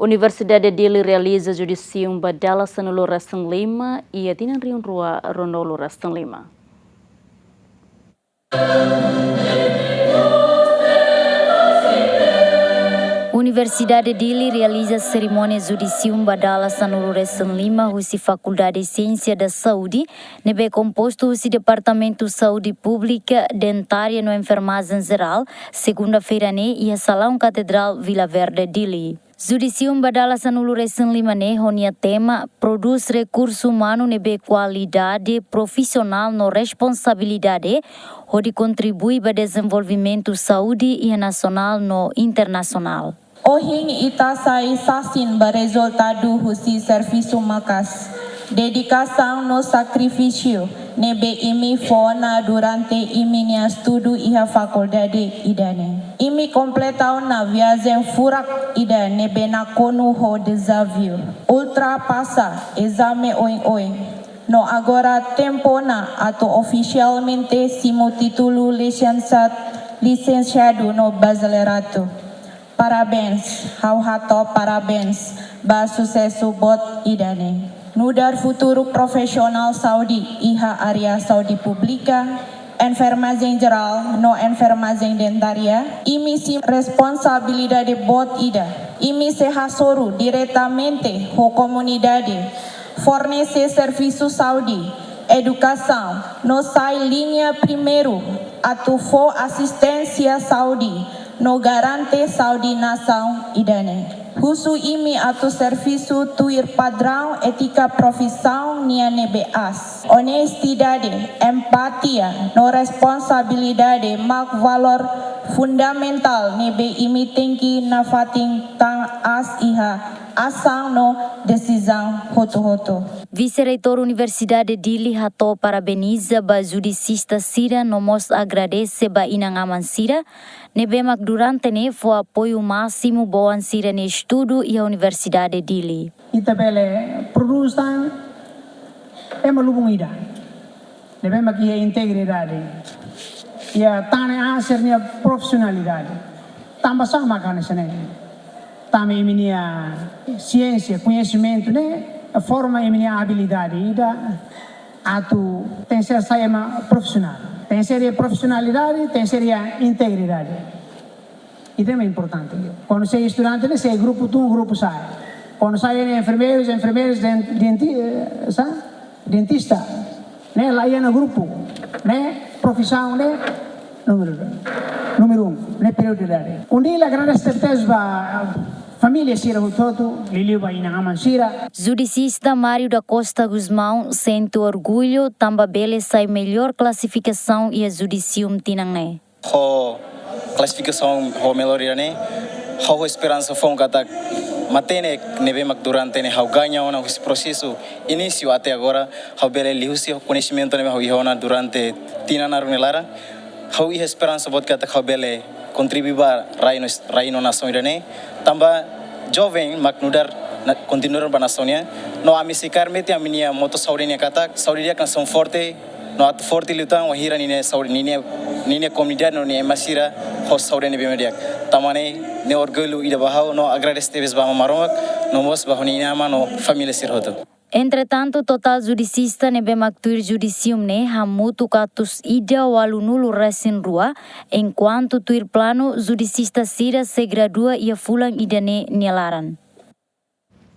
Universidade Dili realiza judicium badala sanulu Restang Lima e atinan riun rua ronolo Restang Lima. Universidade Dili realiza cerimônia judicium badala sanulu Restang Lima husi Faculdade de Ciência da Saúde, nebe composto husi Departamento Saúde Pública, Dentária no Enfermagem Geral, segunda-feira e a Salão Catedral Vila Verde Dili. Judicium badala sanulu Restang Lima honia tema produz recurso humano nebe qualidade profissional no responsabilidade, onde contribui para desenvolvimento saúde e nacional no internacional. Ohing itasai sasin resultado husi serviço makas. Dedicação no sacrifício nebe imi fona durante iminia estudo iha faculdade idane. Imi completau na viagem furak ida nebe na konu ho desafio. Ultrapassa exame oing. No agora tempo na ato oficialmente simo título licenciado no bacharelato. Parabéns, parabéns, ba sucesso bot idane. Nudar futuro profesional Saudi iha área Saudi Pública, enfermagem geral no enfermagem dentária, imi sim responsabilidade bot ida, imi se hassoru diretamente ho comunidade, fornecer serviço Saudi, educação, no sai linha primeiro, atu for assistência Saudi, no garante Saudi nação idane. Husu imi atau serviço tuir padrão etika profissão nia nebeas. Honestidade, empatia, no responsabilidade mak valor fundamental nebe imi tinggi na fating tang as iha asang no decisão hoto. Vice-reitor Universidade Dili hato parabeniza ba judicista Sira nomos agradece ba inangaman Sira nebe mak durante ne fo apoio máximo boan Sira ne estudo e a Universidade Dili. Itabele produzan malubung ida. Nebe mak ia integridade. Ia tane asernya profissionalidade. Tambah sama kan sene. Tame iminia ciência, conhecimento, né? A forma iminia habilidade ida atu tem ser saema profissional. Tem seria profissionalidade, tem seria integridade. Isso é muito importante. Quando você é estudante, você é grupo tu, grupo sai. Quando sai é enfermeiros, dentista, né? Lá é no grupo, né? Profissão, né? Número 1, né? Prioridade. Unila grande certeza família Sira todo, Liliu Bainangaman Sira. Judicista Mário da Costa Guzmão sente orgulho, também bele sai melhor classificação e a judicium tinang. Ho classificação ho melhoria ne, ho esperança foi kata matene nebe mak durante ne ho ganha ona esse processo início até agora ho bele lihusi conhecimento nebe ho ihona durante tinanar nelara, ho esperança bot kata ho bele contribuir raino nação irane tamba jovem maknudar continuar ba nações no amisikar meti aminia moto saudinia kata saudinia kan são forte no at forte lutan wahira nine saudi nine comunidade no ne masira ho saudinia bemedia tamane ne orgulho ida bahau no agradecer ves ba maromak no mos bahoni ama no família sirhoto. Entretanto, total judicista nebe maktuir judicium ne hamutu katus ida walunulu resin rua, enquanto tuir plano judicista Sira se gradua ia fulang ida ne nialaran.